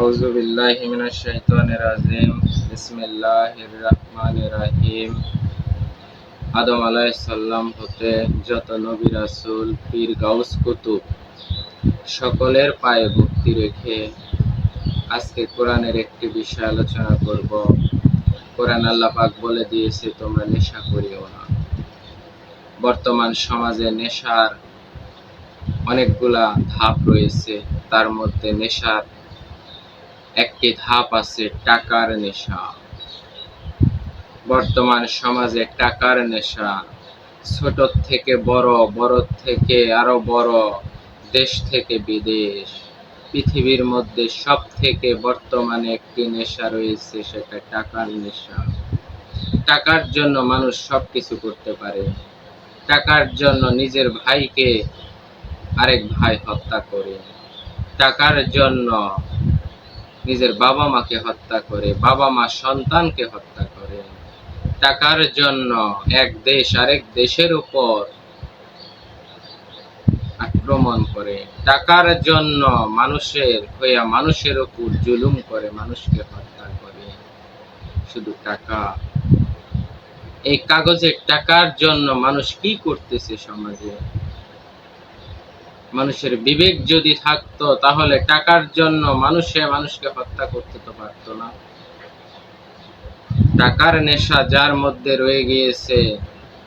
আউযু বিল্লাহি মিনাশ শাইতানির রাজিম। বিসমিল্লাহির রহমানির রহিম। আদম আলাইহিস সালাম হতে যত নবী রাসূল, পীর, গাউস, কুতুব সকলের পায়ে ভক্তি রেখে আজকে কোরআনের একটি বিষয় আলোচনা করব। কোরআন আল্লাহ পাক বলে দিয়েছে, তোমরা নেশা করিও না। বর্তমান সমাজে নেশার অনেকগুলা ধাপ রয়েছে, তার মধ্যে নেশার একটি ধাপ আছে টাকার নেশা। বর্তমান সমাজে টাকার নেশা ছোট থেকে বড়, বড় থেকে আরো বড়, দেশ থেকে বিদেশ, পৃথিবীর মধ্যে সব থেকে বর্তমানে একটি নেশা রয়েছে, সেটা টাকার নেশা। টাকার জন্য মানুষ সবকিছু করতে পারে। টাকার জন্য নিজের ভাইকে আরেক ভাই হত্যা করে, টাকার জন্য নিজের বাবা মাকে হত্যা করে, বাবা মা সন্তানকে হত্যা করে। টাকার জন্য এক দেশ আরেক দেশের উপর আক্রমণ করে। টাকার জন্য মানুষের উপর জুলুম করে, মানুষকে হত্যা করে। শুধু টাকা। এই কাগজের টাকার জন্য মানুষ কি করতেছে সমাজে? মানুষের বিবেক যদি থাকতো তাহলে টাকার জন্য মানুষকে হত্যা করতে তো পারতো না। টাকার নেশা যার মধ্যে রয়ে গিয়েছে,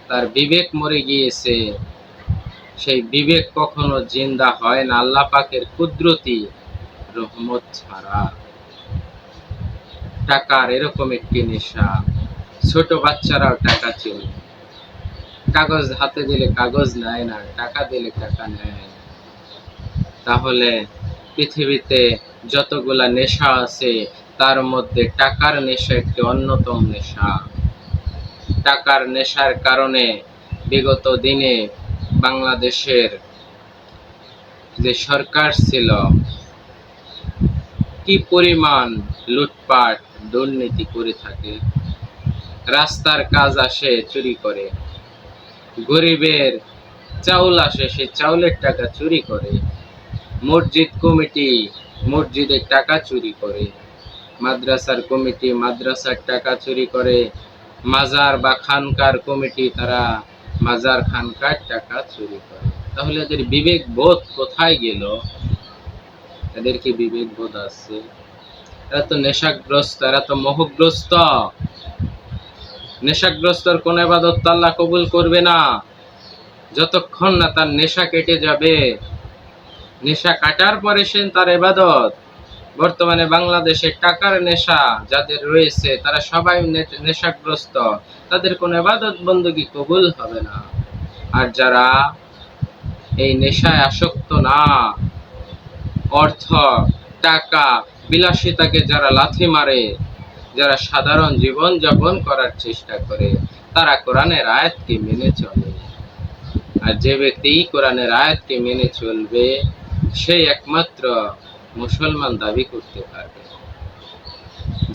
তার বিবেক মরে গিয়েছে। সেই বিবেক কখনো জিন্দা হয় না আল্লাহ পাকের কুদরতি রহমত ছাড়া। টাকার এরকম একটি নেশা, ছোট বাচ্চারাও টাকা চেনে। কাগজ হাতে দিলে কাগজ নেয় না, টাকা দিলে টাকা নেয়। তাহলে পৃথিবীতে যতগুলা নেশা আছে তার মধ্যে টাকার নেশা একটি অন্যতম নেশা। টাকার নেশার কারণে বিগত দিনে বাংলাদেশের যে সরকার ছিল, কি পরিমাণ লুটপাট দুর্নীতি করে থাকে। রাস্তার কাজ আসে চুরি করে, গরিবের চাউল আসে সেই চাউলের টাকা চুরি করে, মসজিদ কমিটি মসজিদের টাকা চুরি করে, মাদ্রাসার কমিটি মাদ্রাসার টাকা চুরি করে, মাজার বা খানকার কমিটি তারা মাজার খানকার টাকা চুরি করে। তাহলে এদের বিবেক বোধ কোথায় গেল? এদের কি বিবেক বোধ আছে? এরা তো নেশাগ্রস্ত, এরা তো মোহগ্রস্ত। নেশাগ্রস্তর কোন ইবাদত আল্লাহ কবুল করবে না যতক্ষণ না তার নেশা কেটে যাবে। নেশা কাটার পরে সে তার ইবাদত। বর্তমানে বাংলাদেশে টাকার নেশা যাদের রয়েছে তারা সবাই নেশাগ্রস্ত, তাদের কোনো ইবাদত বন্দেগী কবুল হবে না। আর যারা এই নেশায় আসক্ত না, অর্থ, টাকা, বিলাসিতাকে যারা লাথি মারে, যারা সাধারণ জীবন যাপন করার চেষ্টা করে, তারা কোরআনের আয়াতকে মেনে চলে। আর যে ব্যক্তি কোরআনের আয়াতকে মেনে চলবে, সেই একমাত্র মুসলমান দাবি করতে পারবে।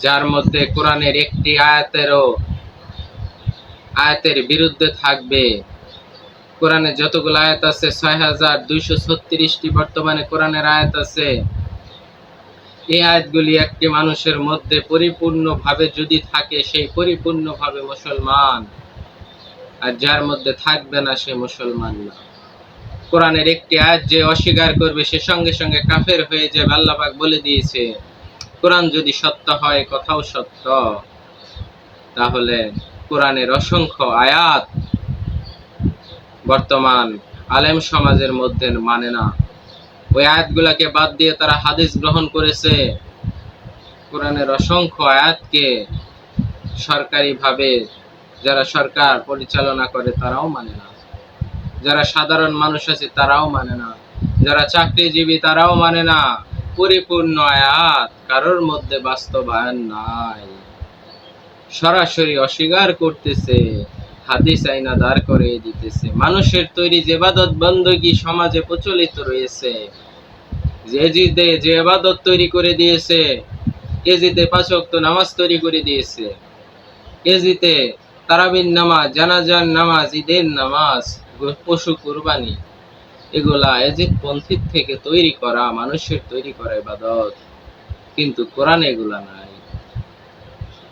যার মধ্যে কোরআনের একটি আয়াতের বিরুদ্ধে থাকবে। কোরআনে যতগুলো আয়াত আছে ৬,২৩৬টি বর্তমানে কোরআনের আয়াত আছে। এই আয়াতগুলি একটি মানুষের মধ্যে পরিপূর্ণভাবে যদি থাকে, সেই পরিপূর্ণভাবে মুসলমান। আর যার মধ্যে থাকবে না, সে মুসলমান না। কোরআনের একটি আয়াত যে অস্বীকার করবে, সে সঙ্গে সঙ্গে কাফের হয়ে যাবে। আল্লাহ পাক বলে দিয়েছে, কোরআন যদি সত্য হয়, কথাও সত্য। তাহলে কোরআনের অসংখ্য আয়াত বর্তমান আলেম সমাজের মধ্যে মানে না। ওই আয়াতগুলাকে বাদ দিয়ে তারা হাদিস গ্রহণ করেছে। কোরআনের অসংখ্য আয়াতকে সরকারিভাবে যারা সরকার পরিচালনা করে তারাও মানে না, যারা সাধারণ মানুষ আছে তারাও মানে না, যারা চাকরিজীবী তারাও মানে না। পরিপূর্ণ আয়াত কারোর মধ্যে বাস্তবায়ন নাই, সরাসরি অস্বীকার করতেছে, হাদিস আইনা দাঁড় করে দিতেছে। মানুষের তৈরি যে ইবাদত বন্দেগী সমাজে প্রচলিত রয়েছে, যে ইবাদত তৈরি করে দিয়েছে, কেজিতে ৫ ওয়াক্ত নামাজ তৈরি করে দিয়েছে, কেজিতে তারাবির নামাজ, জানাজার নামাজ, ঈদের নামাজ, পশু কুরবানি, এগুলা এজিদ পন্থীর থেকে তৈরি করা, মানুষের তৈরি করা ইবাদত। কিন্তু কোরআনে এগুলা নাই।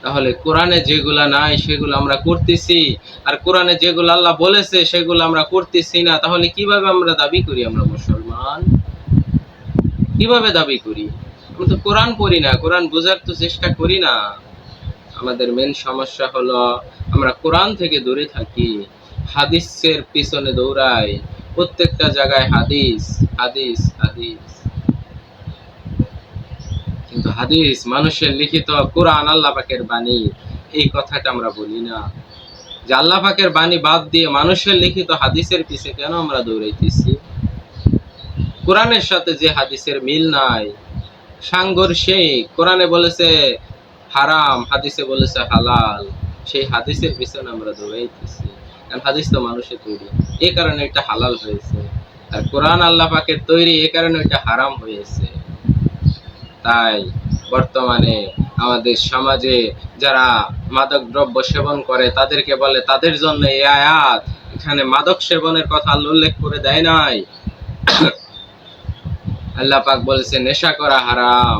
তাহলে কোরআনে যেগুলা নাই সেগুলো আমরা করতেছি, আর কোরআনে যেগুলো আল্লাহ বলেছে সেগুলো আমরা করতেছি না, তাহলে কিভাবে আমরা দাবি করি আমরা মুসলমান? কিভাবে দাবি করি? আমরা তো কোরআন পড়ি না, কোরআন বোঝার তো চেষ্টা করি না। আমাদের মেন সমস্যা হলো আমরা কোরআন থেকে দূরে থাকি, হাদিসের পিছনে দৌড়াই, প্রত্যেকটা জায়গায় হাদিস হাদিস হাদিস। কিন্তু হাদিস মানুষের লিখিত, কোরআন আল্লাহ পাকের বাণী, এই কথাটা আমরা বলি না। যে আল্লাহ পাকের বাণী বাদ দিয়ে মানুষের লিখিত হাদিসের পিছে কেন আমরা দৌড়াইতেছি? কোরআনের সাথে যে হাদিসের মিল নাই, সাংঘর্ষিক, কোরআনে বলেছে হারাম, হাদিসে বলেছে হালাল, সেই হাদিসের পিছনে আমরা দৌড়াইতেছি। কারণ হাদিস তো মানুষের তৈরি, এই কারণে এটা হালাল হয়েছে, আর কোরআন আল্লাহ পাকের তৈরি, এই কারণে এটা হারাম হয়েছে। তাই বর্তমানে আমাদের সমাজে যারা মাদক দ্রব্য সেবন করে তাদেরকে বলে তাদের জন্য এই আয়াত, এখানে মাদক সেবনের কথা উল্লেখ করে দেয় নাই। আল্লাহ পাক বলেছে নেশা করা হারাম,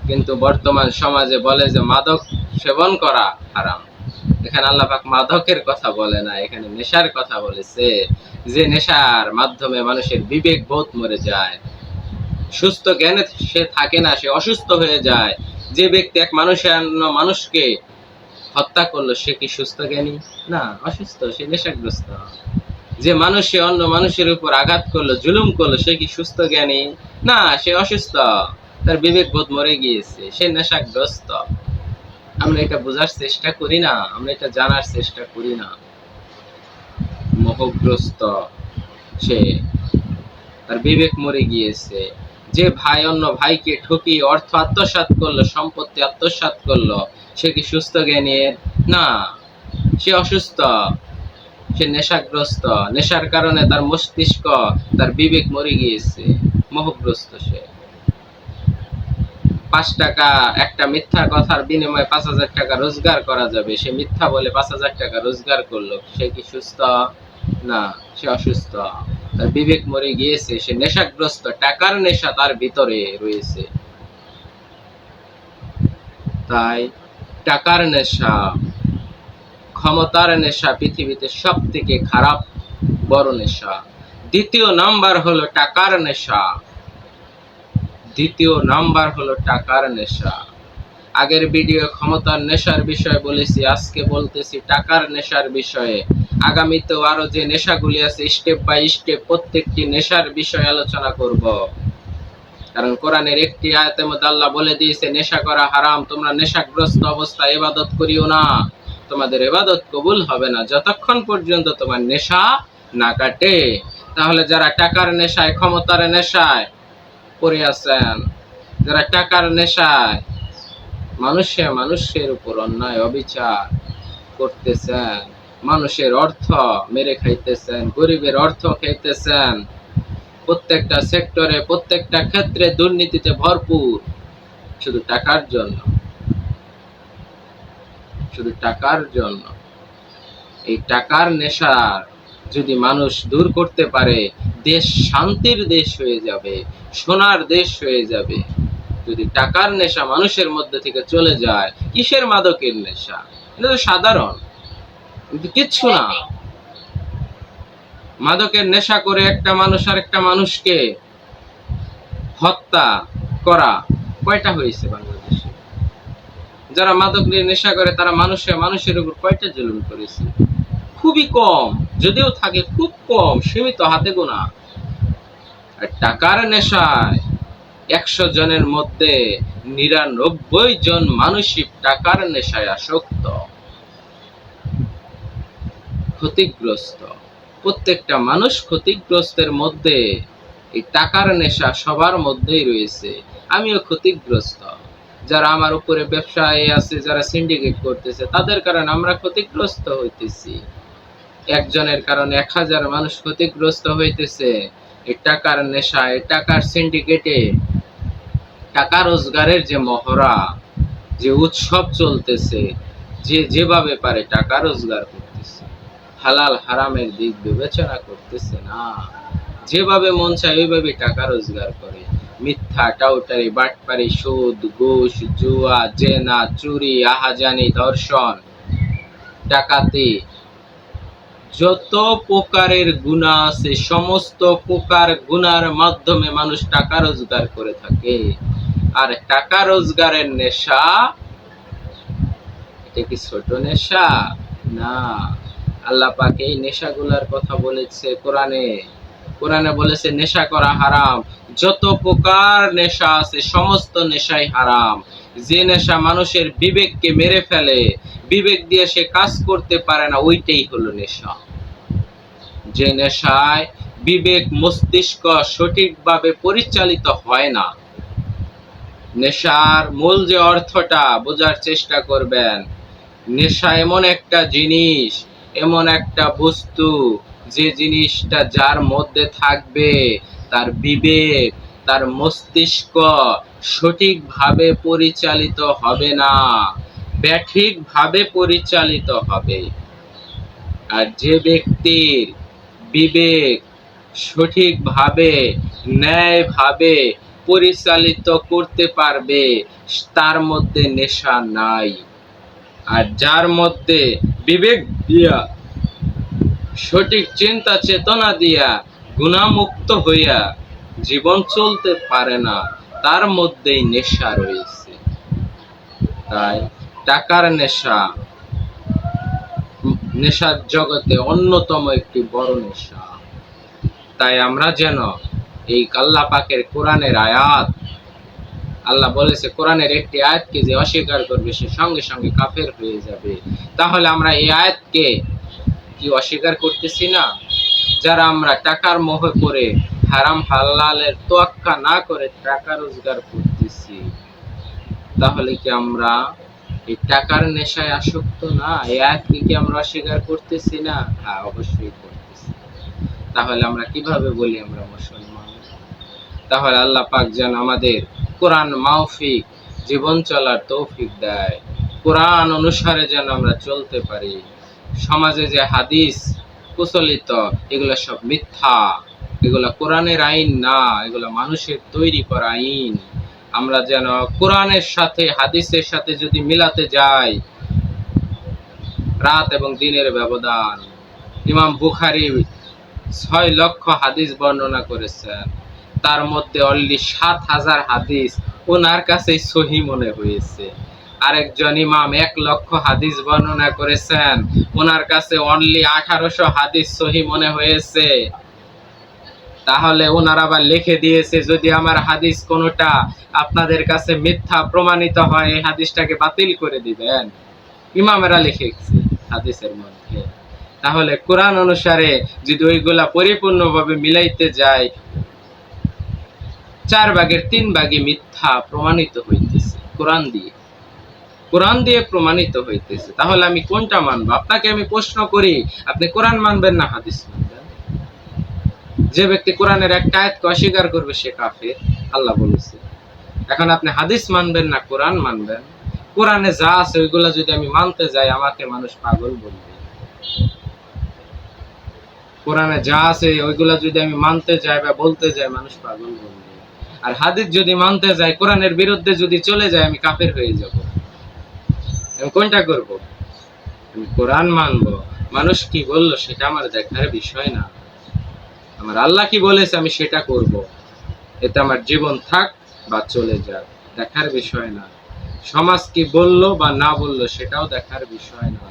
কিন্তু বর্তমান সমাজে বলে যে মাদক সেবন করা হারাম। এখানে আল্লাহ পাক মাদকের কথা বলে না, এখানে নেশার কথা বলেছে, যে নেশার মাধ্যমে মানুষের বিবেক বোধ মরে যায়, সুস্থ জ্ঞানে সে থাকে না, সে অসুস্থ হয়ে যায়। যে ব্যক্তি এক মানুষকে হত্যা করলো সে কি সুস্থ জ্ঞানী? না, অসুস্থ, সে নেশাগ্রস্ত। যে মানুষে অন্য মানুষের উপর আঘাত করলো, জুলুম করলো, সে কি সুস্থ জ্ঞানী? না, সে অসুস্থ, তার বিবেক বোধ মরে গিয়েছে, সে নেশাগ্রস্ত। আমরা এটা বোঝার চেষ্টা করি না, আমরা এটা জানার চেষ্টা করি না। মোহগ্রস্ত সে, তার বিবেক মরে গিয়েছে। যে ভাই অন্য ভাইকে ঠকিয়ে অর্থ আত্মসাৎ করলো, সম্পত্তি আত্মসাৎ করলো, সে কি সুস্থ জ্ঞানের? না, সে অসুস্থ, সে নেশাগ্রস্ত। নেশার কারণে তার মস্তিষ্ক, তার বিবেক মরে গিয়েছে, মোহগ্রস্ত সে। 5 টাকা একটা মিথ্যা কথার বিনিময়ে 5,000 টাকা রোজগার করা যাবে, সে মিথ্যা বলে 5,000 টাকা রোজগার করলো, সে কি সুস্থ? না, সে অসুস্থ, তার বিবেক মরে গিয়েছে, সে নেশাগ্রস্ত, টাকার নেশা তার ভিতরে রয়েছে। তাই টাকার নেশা, ক্ষমতার নেশা পৃথিবীতে সব থেকে খারাপ বড় নেশা। দ্বিতীয় নাম্বার হলো টাকার নেশা, দ্বিতীয় নাম্বার হলো টাকার নেশা। আগের ভিডিও ক্ষমতার নেশার বিষয়ে বলেছি, আজকে বলতেছি টাকার নেশার বিষয়ে। আগামীতেও আরো যে নেশাগুলি আছে স্টেপ বাই স্টেপ প্রত্যেকটি নেশার বিষয়ে আলোচনা করব। কারণ কোরআনের একটি আয়াতের মধ্যে আল্লাহ বলে দিয়েছে নেশা করা হারাম, তোমরা নেশাগ্রস্ত অবস্থায় ইবাদত করিও না, তোমাদের ইবাদত কবুল হবে না যতক্ষণ পর্যন্ত তোমার নেশা না কাটে। তাহলে যারা টাকার নেশায়, ক্ষমতার নেশায় পড়ে আছেন, যারা টাকার নেশায় মানুষের উপর অন্যায় অবিচার করতেছেন, মানুষের অর্থ মেরে খাইতেছেন, গরিবের অর্থ খাইতেছেন, প্রত্যেকটা সেক্টরে প্রত্যেকটা ক্ষেত্রে দুর্নীতিতে ভরপুর, শুধু টাকার জন্য, শুধু টাকার জন্য। এই টাকার নেশার যদি মানুষ দূর করতে পারে, দেশ শান্তির দেশ হয়ে যাবে, সোনার দেশ হয়ে যাবে। যদি টাকার নেশা মানুষের মধ্যে থেকে চলে যায়, কিসের মাদকের নেশা? এটা তো সাধারণ, কিন্তু কিচ্ছু না। মাদকের নেশা করে একটা মানুষ আর একটা মানুষকে হত্যা করা কয়টা হয়েছে বাংলাদেশে? যারা মাদক নিয়ে নেশা করে তারা মানুষের উপর কয়টা জুলুম করেছে? খুবই কম, যদিও থাকে খুব কম, সীমিত, হাতে গোনা। আর টাকার নেশায় 100 জনের মধ্যে 99 জন মানুষই টাকার নেশায় আসক্ত, ক্ষতিগ্রস্ত। প্রত্যেকটা মানুষ ক্ষতিগ্রস্তের মধ্যে। এই টাকার নেশা সবার মধ্যেই রয়েছে, আমিও ক্ষতিগ্রস্ত। যারা আমার উপরে ব্যবসায় আছে, যারা সিন্ডিকেট করতেছে, তাদের কারণে আমরা ক্ষতিগ্রস্ত হইতেছি। একজনের কারণে 1000 মানুষ ক্ষতিগ্রস্ত হইতেছে। এই টাকার নেশা, এই টাকার সিন্ডিকেটে, টাকা রোজগারের যে মহড়া, যে উৎসব চলতেছে, যে যেভাবে পারে টাকা রোজগার করতেছে, হালাল হারামের দিক বিবেচনা করতেছে না, যেভাবে মন চায় ওইভাবে টাকা রোজগার করে। মিথ্যা, টাউটারি, বাটপারি, সুদ, ঘুষ, জুয়া, জেনা, চুরি, আহাজানি, ধর্ষণ, ডাকাতি, যত প্রকারের গুনাহ আছে সমস্ত প্রকার গুনার মাধ্যমে মানুষ টাকা রোজগার করে থাকে। আর টাকা রোজগারের নেশা, এটা কি ছোট নেশা? না। আল্লাহ পাক এই নেশাগুলার কথা বলেছে কোরআনে বলেছে নেশা করা হারাম। যত প্রকার নেশা আছে সমস্ত নেশাই হারাম। যে নেশা মানুষের বিবেককে মেরে ফেলে, বিবেক দিয়ে সে কাজ করতে পারে না, ওইটাই হলো নেশা। যে নেশায় বিবেক মস্তিষ্ক সঠিকভাবে পরিচালিত হয় না। নেশার মূল যে অর্থটা বোঝার চেষ্টা করবেন। নেশা এমন একটা জিনিস, এমন একটা বস্তু, যে জিনিসটা যার মধ্যে থাকবে তার বিবেক, তার মস্তিষ্ক সঠিকভাবে পরিচালিত হবে না, ব্যাঠিকভাবে পরিচালিত হবে। আর যে ব্যক্তির বিবেক সঠিকভাবে, ন্যায়ভাবে পরিচালিত করতে পারবে, তার মধ্যে নেশা নাই। আর যার মধ্যে বিবেক দিয়া, সঠিক চিন্তা চেতনা দিয়া, গুণামুক্ত হইয়া জীবন চলতে পারে না, তার মধ্যেই নেশা রয়েছে। তাই টাকার নেশা নেশার জগতে অন্যতম একটি বড় নেশা। তাই আমরা যেন এই আল্লাহ পাকের কোরআনের আয়াত, আল্লাহ বলেছে কোরআনের একটি আয়াতকে যে অস্বীকার করবে সে সঙ্গে সঙ্গে কাফের হয়ে যাবে। তাহলে আমরা এই আয়াতকে কি অস্বীকার করতেছি না? যারা আমরা টাকার মোহে পড়ে হারাম হালালের তোয়াক্কা না করে টাকা রোজগার করতেছি, তাহলে কি আমরা এই টাকার নেশায় আসক্ত না? এই আয়াতকে কি আমরা অস্বীকার করতেছি না? হ্যাঁ, অবশ্যই করতেছি। তাহলে আমরা কিভাবে বলি আমরা মুসলমান? তাহলে আল্লাহ পাক যেন আমাদের কোরআন মাফিক জীবন চলার তৌফিক দেয়, কোরআন অনুসারে যেন আমরা চলতে পারি। সমাজে যে হাদিস প্রচলিত, এগুলো সব মিথ্যা, এগুলো কোরআনের আইন না, এগুলো মানুষের তৈরি করা আইন। আমরা যেন কোরআনের সাথে হাদিসের সাথে যদি মিলাতে যাই, রাত এবং দিনের ব্যবধান। ইমাম বুখারী 6 লক্ষ হাদিস বর্ণনা করেছেন, তার মধ্যে অনলি 7,000 হাদিস ওনার কাছে সহি মনে হয়েছে। আরেকজন ইমাম 1 লক্ষ হাদিস বর্ণনা করেছেন, ওনার কাছে অনলি 1800 হাদিস সহি মনে হয়েছে। তাহলে ওনারা আবার লিখে দিয়েছে, যদি আমার হাদিস কোনটা আপনাদের কাছে মিথ্যা প্রমাণিত হয়, এই হাদিসটাকে বাতিল করে দিবেন। ইমামেরা লিখেছে হাদিসের মধ্যে। তাহলে কোরআন অনুসারে যদি ওইগুলা পরিপূর্ণভাবে মিলাইতে যায়, 4 ভাগের 3 ভাগই মিথ্যা প্রমাণিত হইতেছে কোরআন দিয়ে প্রমাণিত হইতেছে। তাহলে আমি কোনটা মানবো? আপনাকে আমি প্রশ্ন করি, আপনি কোরআন মানবেন না হাদিস মানবেন? যে ব্যক্তি কোরআনের একটা আয়াতকে অস্বীকার করবে সে কাফের, আল্লাহ বলেছে। এখন আপনি হাদিস মানবেন না কোরআন মানবেন? কোরআনে যা আছে ওইগুলা যদি আমি মানতে যাই, আমাকে মানুষ পাগল বলবে। কোরআনে যা আছে ওইগুলা যদি আমি মানতে যাই বা বলতে যাই, মানুষ পাগল বলবে। আর হাদিস যদি মানতে যাই, কোরআনের বিরুদ্ধে যদি চলে যায়, আমি কাফের হয়ে যাব। আমি কোনটা করব? আমি কোরআন মানবো। মানুষ কি বললো সেটা আমার দেখার বিষয় না, আমার আল্লাহ কি বলেছে আমি সেটা করব। এতে আমার জীবন থাক বা চলে যাক, দেখার বিষয় না। সমাজ কি বললো বা না বললো সেটাও দেখার বিষয় না।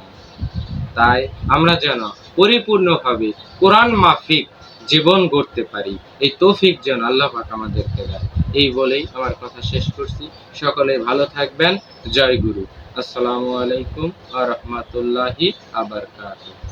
তাই আমরা যেন পরিপূর্ণভাবে কোরআন মাফিক জীবন গড়তে পারি, এই তৌফিক যেন আল্লাহ পাক আমাদেরকে দেয়। এই বলেই আমার কথা শেষ করছি। সকলে ভালো থাকবেন। জয় গুরু। আসসালামু আলাইকুম ওয়া রাহমাতুল্লাহি ওয়া বারাকাতুহু।